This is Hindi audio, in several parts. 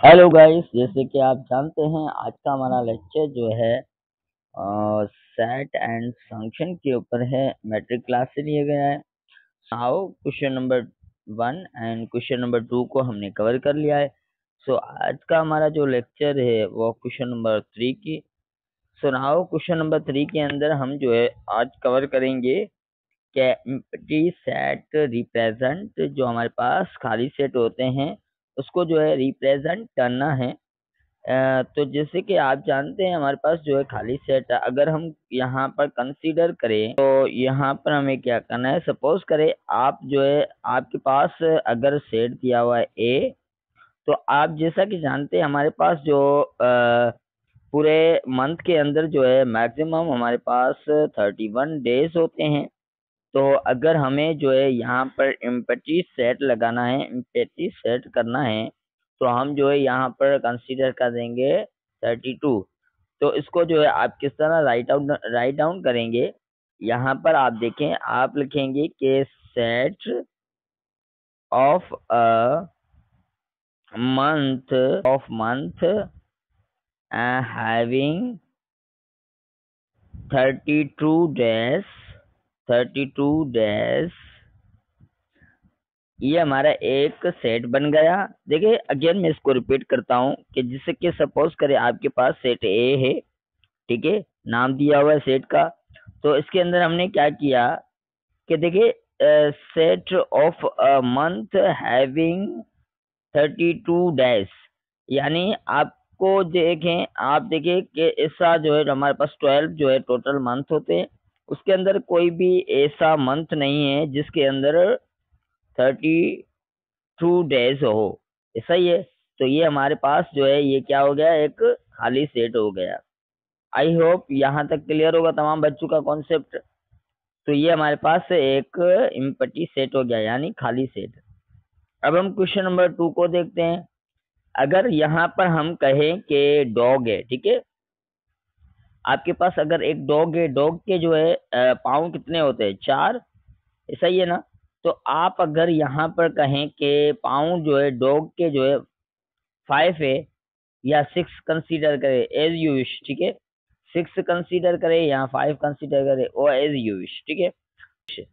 हेलो गाइस, जैसे कि आप जानते हैं आज का हमारा लेक्चर जो है सेट एंड फंक्शन के ऊपर है। मैट्रिक क्लास से लिया गया है। आओ question number 1 and question number 2 को हमने कवर कर लिया है। सो आज का हमारा जो लेक्चर है वो क्वेश्चन नंबर 3 की। सो नाउ क्वेश्चन नंबर 3 के अंदर हम जो है आज कवर करेंगे कि एम्प्टी सेट रिप्रेजेंट, जो हमारे पास खाली सेट होते हैं उसको जो है रिप्रेजेंट करना है। तो जैसे कि आप जानते हैं हमारे पास जो है खाली सेट है। अगर हम यहाँ पर कंसीडर करें तो यहाँ पर हमें क्या करना है। सपोज करें आप जो है आपके पास अगर सेट दिया हुआ है ए, तो आप जैसा कि जानते हैं हमारे पास जो पूरे मंथ के अंदर जो है मैक्सिमम हमारे पास 31 डेज होते हैं। तो अगर हमें जो है यहाँ पर एम्पटी सेट लगाना है, एम्पटी सेट करना है, तो हम जो है यहाँ पर कंसीडर कर देंगे 32। तो इसको जो है आप किस तरह राइट डाउन करेंगे। यहाँ पर आप देखें, आप लिखेंगे कि set of a month having 32 days 32 days, ये हमारा एक सेट बन गया। देखिए अगेन मैं इसको रिपीट करता हूँ कि जिससे कि सपोज करें आपके पास सेट ए है, ठीक है, नाम दिया हुआ है सेट का। तो इसके अंदर हमने क्या किया कि देखिए set of a month having 32 days, यानी आपको देखें, आप देखिए कि ऐसा जो है हमारे पास 12 जो है टोटल मंथ होते हैं, उसके अंदर कोई भी ऐसा मंथ नहीं है जिसके अंदर 32 डेज हो। ऐसा ही है। तो ये हमारे पास जो है ये क्या हो गया, एक खाली सेट हो गया। आई होप यहाँ तक क्लियर होगा तमाम बच्चों का कॉन्सेप्ट। तो ये हमारे पास एक इम्पटी सेट हो गया, यानी खाली सेट। अब हम क्वेश्चन नंबर 2 को देखते हैं। अगर यहाँ पर हम कहें कि डॉग है, ठीक है, आपके पास अगर एक डॉग है, डॉग के जो है पाँव कितने होते हैं, 4। ऐसा ही है ना। तो आप अगर यहाँ पर कहें कि पाँव जो है डॉग के जो है 5 है या 6 कंसीडर करे, एज यू विश, ठीक है। 6 कंसीडर करे या 5 कंसीडर करे, और एज यू विश, ठीक है।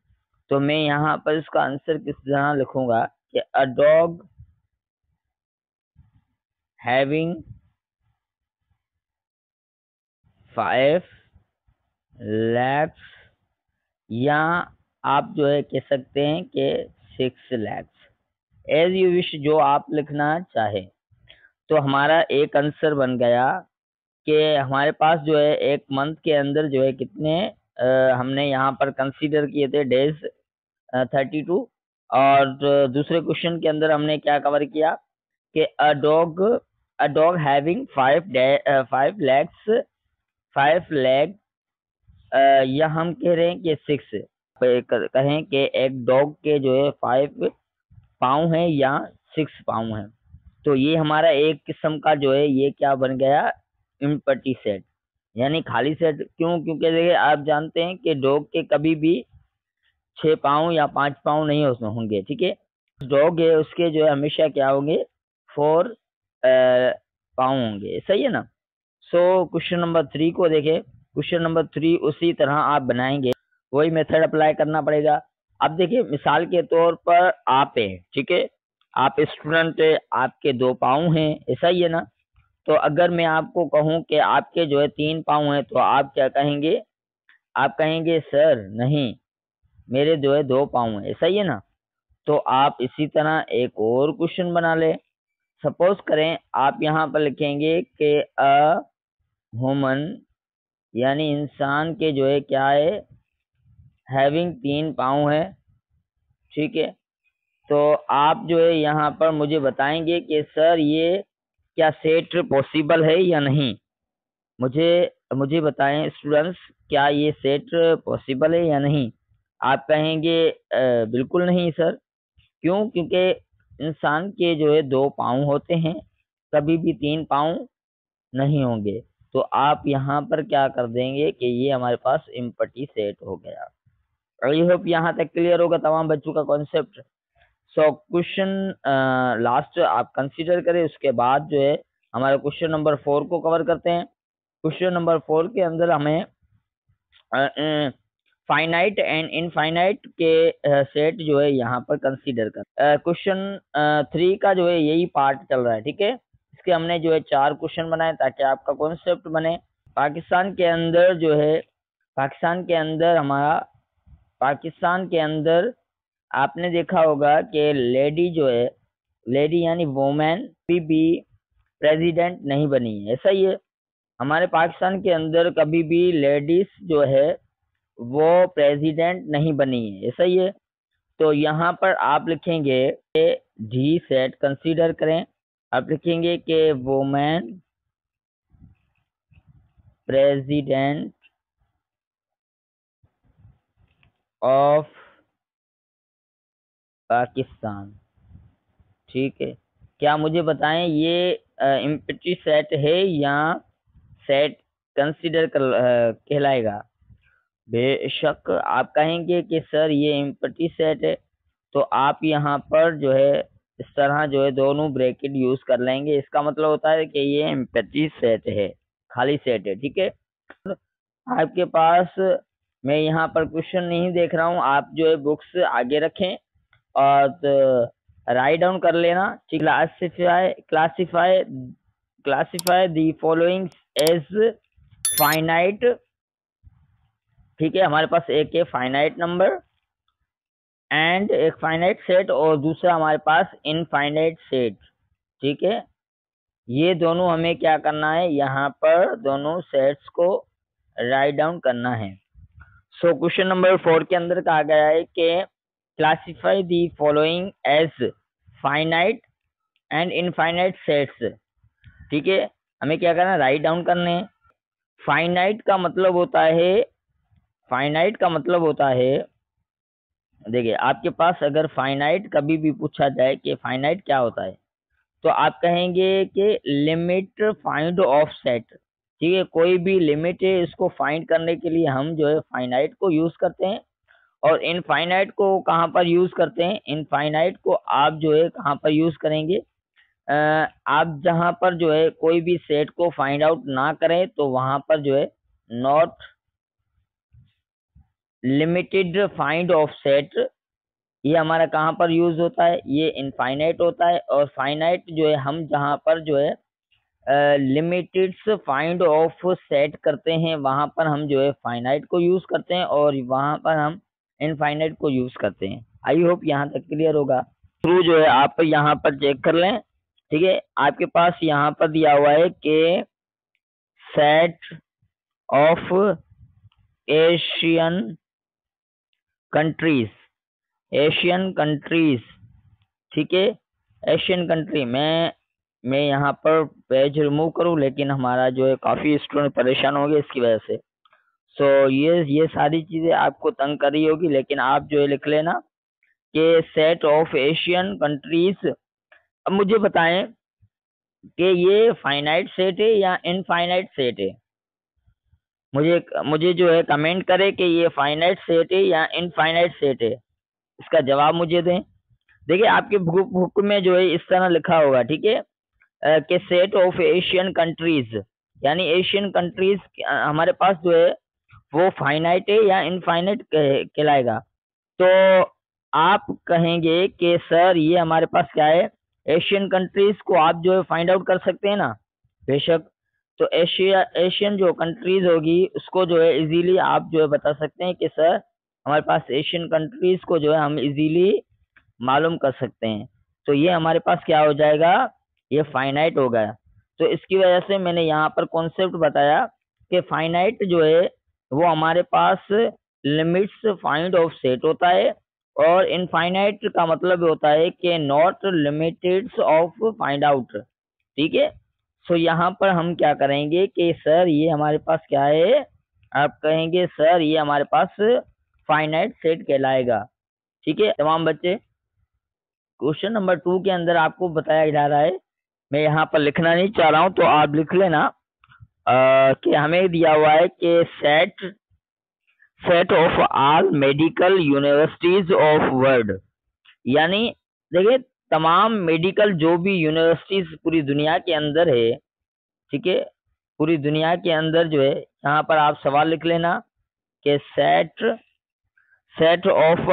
तो मैं यहाँ पर इसका आंसर किस तरह लिखूंगा कि अ डॉग हैविंग 5 लैक्स, या आप जो है कह सकते हैं कि 6 लैक्स, एज यू विश, जो आप लिखना चाहे। तो हमारा एक आंसर बन गया कि हमारे पास जो है एक मंथ के अंदर जो है कितने हमने यहाँ पर कंसीडर किए थे डेज, 32। और दूसरे क्वेश्चन के अंदर हमने क्या कवर किया कि a dog having 5 lakhs 5 lakh, या हम कह रहे हैं कि 6, कहें कि एक डॉग के जो है 5 पाँव है या 6 पाँव है। तो ये हमारा एक किस्म का जो है ये क्या बन गया, इम्पटी सेट, यानी खाली सेट। क्यों? क्योंकि देखिए आप जानते हैं कि डॉग के कभी भी 6 पाँव या 5 पाँव नहीं उसमें होंगे, ठीक है। डॉग है उसके जो है हमेशा क्या होंगे, 4 पाँव होंगे। सही है ना। सो क्वेश्चन नंबर 3 को देखें। क्वेश्चन नंबर 3 उसी तरह आप बनाएंगे, वही मेथड अप्लाई करना पड़ेगा। अब देखिए मिसाल के तौर पर आप हैं, ठीक है, आप स्टूडेंट है, आपके 2 पाँव हैं, ऐसा ही है ना। तो अगर मैं आपको कहूं कि आपके जो है 3 पाँव हैं, तो आप क्या कहेंगे, आप कहेंगे सर नहीं, मेरे जो है 2 पाँव हैं, ऐसा ही है ना। तो आप इसी तरह एक और क्वेश्चन बना ले। सपोज करें आप यहाँ पर लिखेंगे कि अ ह्यूमन, यानी इंसान के जो है क्या है, हैविंग 3 पाँव है, ठीक है। तो आप जो है यहाँ पर मुझे बताएंगे कि सर ये क्या सेट पॉसिबल है या नहीं। मुझे मुझे बताएं स्टूडेंट्स, क्या ये सेट पॉसिबल है या नहीं। आप कहेंगे बिल्कुल नहीं सर। क्यों? क्योंकि इंसान के जो है 2 पाँव होते हैं, कभी भी 3 पाँव नहीं होंगे। तो आप यहाँ पर क्या कर देंगे कि ये हमारे पास इम्पटी सेट हो गया। आई होप यहाँ तक क्लियर होगा तमाम बच्चों का कॉन्सेप्ट। सो क्वेश्चन लास्ट आप कंसीडर करें, उसके बाद जो है हमारे क्वेश्चन नंबर 4 को कवर करते हैं। क्वेश्चन नंबर 4 के अंदर हमें फाइनाइट एंड इनफाइनाइट के सेट जो है यहाँ पर कंसीडर कर। क्वेश्चन 3 का जो है यही पार्ट चल रहा है, ठीक है। इसके हमने जो है 4 क्वेश्चन बनाए ताकि आपका कॉन्सेप्ट बने। पाकिस्तान के अंदर जो है, पाकिस्तान के अंदर आपने देखा होगा कि लेडी जो है, लेडी यानी वोमेन भी प्रेसिडेंट नहीं बनी है, ऐसा ही है। हमारे पाकिस्तान के अंदर कभी भी लेडीज जो है वो प्रेसिडेंट नहीं बनी है, ऐसा ही है। तो यहाँ पर आप लिखेंगे डी सेट कंसीडर करें। आप लिखेंगे कि वुमेन प्रेसिडेंट ऑफ पाकिस्तान, ठीक है। क्या मुझे बताएं ये इम्पटी सेट है या सेट कंसीडर कहलाएगा? बेशक आप कहेंगे कि सर ये इम्पटी सेट है, तो आप यहाँ पर जो है इस तरह जो है दोनों ब्रैकेट यूज कर लेंगे। इसका मतलब होता है कि ये एम्पटी सेट है, खाली सेट है, ठीक है। आपके पास मैं यहाँ पर क्वेश्चन नहीं देख रहा हूँ, आप जो है बुक्स आगे रखें और राइट डाउन कर लेना। Classify the following as finite, ठीक है। हमारे पास एक है फाइनाइट नंबर एंड एक फाइनाइट सेट और दूसरा हमारे पास इनफाइनाइट सेट, ठीक है। ये दोनों हमें क्या करना है, यहाँ पर दोनों सेट्स को राइट डाउन करना है। सो क्वेश्चन नंबर 4 के अंदर कहा गया है कि classify the following as finite and infinite sets, ठीक है। हमें क्या करना है, राइट डाउन करने हैं। फाइनाइट का मतलब होता है, देखिए आपके पास अगर फाइनाइट कभी भी पूछा जाए कि फाइनाइट क्या होता है, तो आप कहेंगे कि लिमिट फाइंड ऑफ सेट, ठीक है। कोई भी लिमिट है, इसको फाइंड करने के लिए हम जो है फाइनाइट को यूज करते हैं। और इनफाइनाइट को कहाँ पर यूज करते हैं? इनफाइनाइट को आप जो है कहाँ पर यूज करेंगे? आप जहाँ पर जो है कोई भी सेट को फाइंड आउट ना करें तो वहां पर जो है not limited find of set, ये हमारा कहाँ पर यूज होता है? ये इनफाइनाइट होता है। और फाइनाइट जो है हम जहाँ पर जो है लिमिटेड फाइंड ऑफ सेट करते हैं, वहां पर हम जो है फाइनाइट को यूज करते हैं और वहां पर हम इनफाइनाइट को यूज करते हैं। आई होप यहाँ तक क्लियर होगा। थ्रू जो है आप यहाँ पर चेक कर लें, ठीक है। आपके पास यहाँ पर दिया हुआ है कि सेट ऑफ एशियन कंट्रीज, ठीक है। एशियन कंट्री, मैं यहाँ पर पेज रिमूव करूँ, लेकिन हमारा जो है काफी स्टूडेंट परेशान हो गए इसकी वजह से। सो ये सारी चीजें आपको तंग कर रही होगी, लेकिन आप जो है लिख लेना कि सेट ऑफ एशियन कंट्रीज। अब मुझे बताएं कि ये फाइनाइट सेट है या इनफाइनाइट सेट है? मुझे जो है कमेंट करे कि ये फाइनाइट सेट है या इनफाइनाइट सेट है, इसका जवाब मुझे दें। देखिए आपके बुक में जो है इस तरह लिखा होगा, ठीक है, कि सेट ऑफ एशियन कंट्रीज, यानी एशियन कंट्रीज हमारे पास जो है वो फाइनाइट है या इनफाइनाइट कहलाएगा। तो आप कहेंगे कि सर ये हमारे पास क्या है, एशियन कंट्रीज को आप जो है फाइंड आउट कर सकते हैं ना? बेशक। तो एशियन जो कंट्रीज होगी उसको जो है इजीली आप जो है बता सकते हैं कि सर हमारे पास एशियन कंट्रीज को जो है हम इजीली मालूम कर सकते हैं। तो ये हमारे पास क्या हो जाएगा, ये फाइनाइट हो गया। तो इसकी वजह से मैंने यहाँ पर कॉन्सेप्ट बताया कि फाइनाइट जो है वो हमारे पास लिमिट्स फाइंड ऑफ सेट होता है, और इनफाइनाइट का मतलब होता है कि not limited of find out, ठीक है। सो यहाँ पर हम क्या करेंगे कि सर ये हमारे पास क्या है, आप कहेंगे सर ये हमारे पास फाइनाइट सेट कहलाएगा, ठीक है तमाम बच्चे। क्वेश्चन नंबर 2 के अंदर आपको बताया जा रहा है, मैं यहाँ पर लिखना नहीं चाह रहा हूँ तो आप लिख लेना कि हमें दिया हुआ है कि set of all medical universities of world, यानी देखिए तमाम मेडिकल जो भी यूनिवर्सिटीज पूरी दुनिया के अंदर है, ठीक है, पूरी दुनिया के अंदर जो है, यहाँ पर आप सवाल लिख लेना कि set set of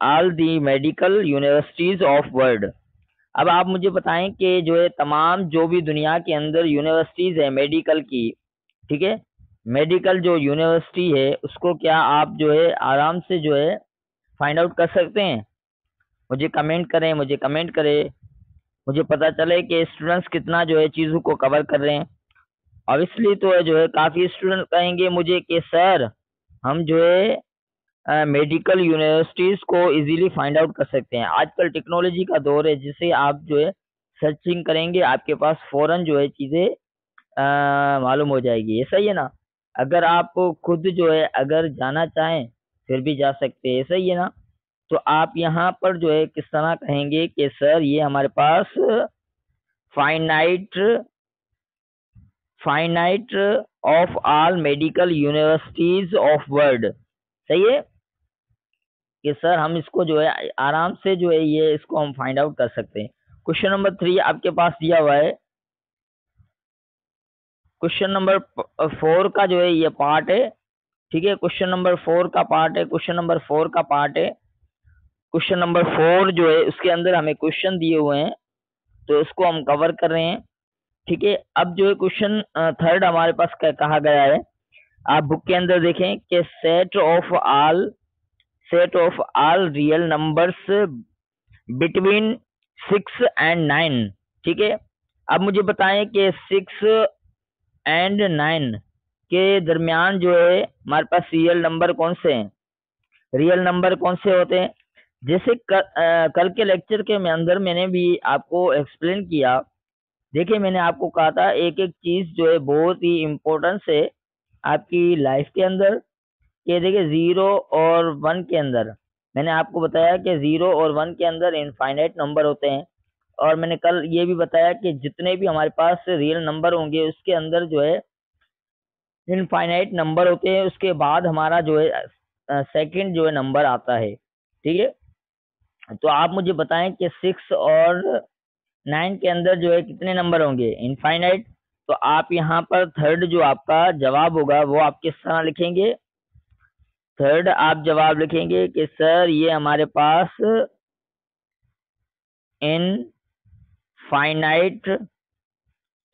all the medical universities of world. अब आप मुझे बताएं कि जो है तमाम जो भी दुनिया के अंदर यूनिवर्सिटीज है मेडिकल की, ठीक है, मेडिकल जो यूनिवर्सिटी है उसको क्या आप जो है आराम से जो है फाइंड आउट कर सकते हैं? मुझे कमेंट करें, मुझे कमेंट करें, मुझे पता चले कि स्टूडेंट्स कितना जो है चीज़ों को कवर कर रहे हैं। ऑब्वियसली तो जो है काफ़ी स्टूडेंट कहेंगे मुझे कि सर हम जो है मेडिकल यूनिवर्सिटीज को इजीली फाइंड आउट कर सकते हैं। आजकल टेक्नोलॉजी का दौर है जिसे आप जो है सर्चिंग करेंगे आपके पास फौरन जो है चीज़ें मालूम हो जाएगी। ऐसा ही है ना? अगर आप खुद जो है अगर जाना चाहें फिर भी जा सकते हैं, ऐसा ही है ना? तो आप यहाँ पर जो है किस तरह कहेंगे कि सर ये हमारे पास finite finite of all medical universities of world, सही है कि सर हम इसको जो है आराम से जो है ये इसको हम फाइंड आउट कर सकते हैं। क्वेश्चन नंबर 3 आपके पास दिया हुआ है। क्वेश्चन नंबर 4 का जो है ये पार्ट है, ठीक है, क्वेश्चन नंबर 4 का पार्ट है, क्वेश्चन नंबर 4 का पार्ट है। क्वेश्चन नंबर 4 जो है उसके अंदर हमें क्वेश्चन दिए हुए हैं तो इसको हम कवर कर रहे हैं, ठीक है। अब जो है क्वेश्चन थर्ड हमारे पास कहा गया है, आप बुक के अंदर देखें कि set of all real numbers between 6 and 9, ठीक है। अब मुझे बताएं कि 6 एंड 9 के दरमियान जो है हमारे पास रियल नंबर कौन से हैं? रियल नंबर कौन से होते हैं? जैसे कल के लेक्चर के अंदर मैंने भी आपको एक्सप्लेन किया। देखिए मैंने आपको कहा था एक एक चीज जो है बहुत ही इम्पोर्टेंस है आपकी लाइफ के अंदर। कि देखिए 0 और 1 के अंदर मैंने आपको बताया कि 0 और 1 के अंदर इनफाइनाइट नंबर होते हैं। और मैंने कल ये भी बताया कि जितने भी हमारे पास रियल नंबर होंगे उसके अंदर जो है इनफाइनाइट नंबर होते हैं, उसके बाद हमारा जो है सेकंड जो है नंबर आता है, ठीक है। तो आप मुझे बताएं कि 6 और 9 के अंदर जो है कितने नंबर होंगे? इनफाइनाइट। तो आप यहाँ पर थर्ड जो आपका जवाब होगा वो आप किस तरह लिखेंगे? थर्ड आप जवाब लिखेंगे कि सर ये हमारे पास इनफाइनाइट,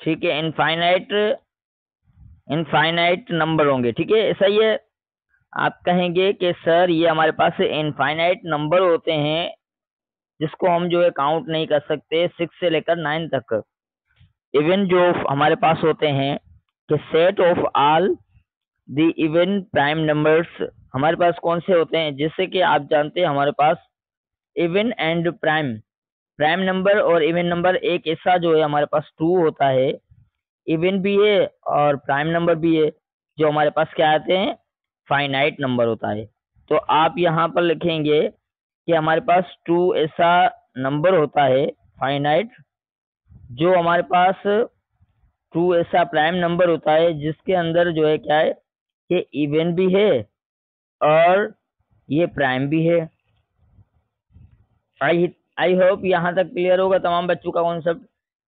ठीक है, इनफाइनाइट नंबर होंगे, ठीक है, ऐसा ही है। आप कहेंगे कि सर ये हमारे पास इनफाइनाइट नंबर होते हैं जिसको हम जो है काउंट नहीं कर सकते 6 से लेकर 9 तक। इवन जो हमारे पास होते हैं कि set of all the even prime numbers हमारे पास कौन से होते हैं? जैसे कि आप जानते हैं हमारे पास even and prime, prime number और इवन नंबर एक ऐसा जो है हमारे पास टू होता है, इवन भी है और प्राइम नंबर भी है, जो हमारे पास क्या आते हैं? फाइनाइट नंबर होता है। तो आप यहाँ पर लिखेंगे कि हमारे पास टू ऐसा नंबर होता है फाइनाइट, जो हमारे पास टू ऐसा प्राइम नंबर होता है जिसके अंदर जो है क्या है कि इवन भी है और ये प्राइम भी है। आई आई होप यहाँ तक क्लियर होगा तमाम बच्चों का कॉन्सेप्ट।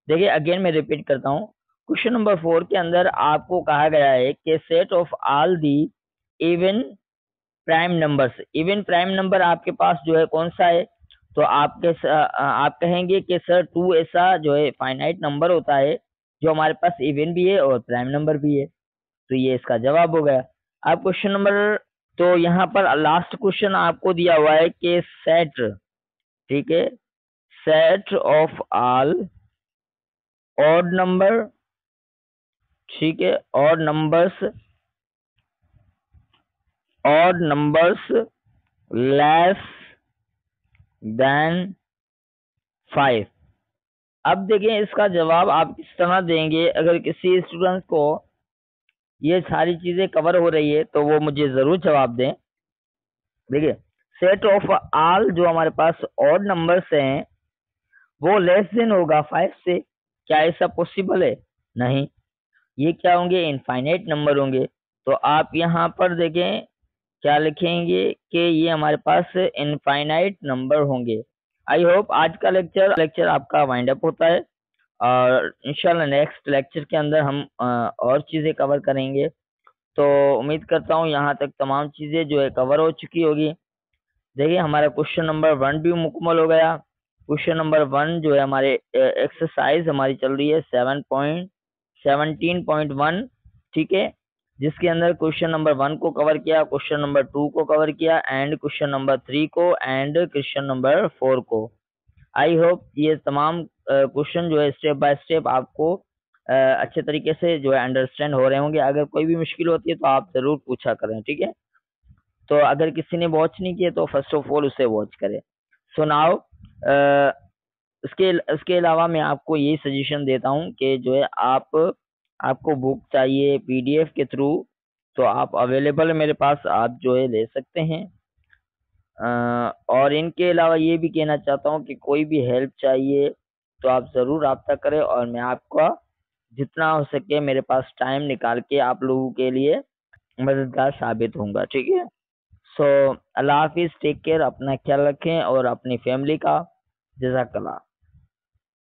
देखिए अगेन मैं रिपीट करता हूँ, क्वेश्चन नंबर 4 के अंदर आपको कहा गया है कि set of all the even prime numbers, even prime number आपके पास जो है कौन सा है? तो आप कहेंगे कि सर टू ऐसा जो है फाइनाइट नंबर होता है जो हमारे पास इवन भी है और प्राइम नंबर भी है। तो ये इसका जवाब हो गया। अब क्वेश्चन नंबर, तो यहाँ पर लास्ट क्वेश्चन आपको दिया हुआ है कि सेट, ठीक है, set of all odd number, ठीक है, ऑड नंबर्स लेस देन 5। अब देखें इसका जवाब आप किस तरह देंगे। अगर किसी स्टूडेंट को ये सारी चीजें कवर हो रही है तो वो मुझे जरूर जवाब दें। देखिए सेट ऑफ ऑल जो हमारे पास ऑड नंबर्स हैं वो लेस देन होगा 5 से। क्या ऐसा पॉसिबल है? नहीं, ये क्या होंगे? इनफाइनाइट नंबर होंगे। तो आप यहाँ पर देखें क्या लिखेंगे कि ये हमारे पास इनफाइनाइट नंबर होंगे। आई होप आज का लेक्चर आपका वाइंड अप होता है, और इंशाल्लाह नेक्स्ट लेक्चर के अंदर हम और चीज़ें कवर करेंगे। तो उम्मीद करता हूँ यहाँ तक तमाम चीज़ें जो है कवर हो चुकी होगी। देखिए हमारा क्वेश्चन नंबर 1 भी मुकम्मल हो गया। क्वेश्चन नंबर 1 जो है हमारे एक्सरसाइज हमारी चल रही है 17.1, ठीक है, जिसके अंदर क्वेश्चन नंबर 1 को कवर किया, क्वेश्चन नंबर 2 को कवर किया, एंड क्वेश्चन नंबर 3 को, एंड क्वेश्चन नंबर 4 को। आई होप ये तमाम क्वेश्चन जो है स्टेप बाय स्टेप आपको अच्छे तरीके से जो है अंडरस्टैंड हो रहे होंगे। अगर कोई भी मुश्किल होती है तो आप जरूर पूछा करें, ठीक है। तो अगर किसी ने वॉच नहीं किया तो फर्स्ट ऑफ ऑल उसे वॉच करें। सो नाउ उसके उसके अलावा मैं आपको यही सजेशन देता हूँ कि जो है आपको बुक चाहिए पीडीएफ के थ्रू, तो आप अवेलेबल है मेरे पास, आप जो है ले सकते हैं। और इनके अलावा ये भी कहना चाहता हूँ कि कोई भी हेल्प चाहिए तो आप ज़रूर रब्ता करें, और मैं आपका जितना हो सके मेरे पास टाइम निकाल के आप लोगों के लिए मददगार साबित होऊंगा, ठीक है। सो अल्लाह हाफिज़, टेक केयर, अपना ख्याल रखें और अपनी फैमिली का। जज़ाकल्लाह।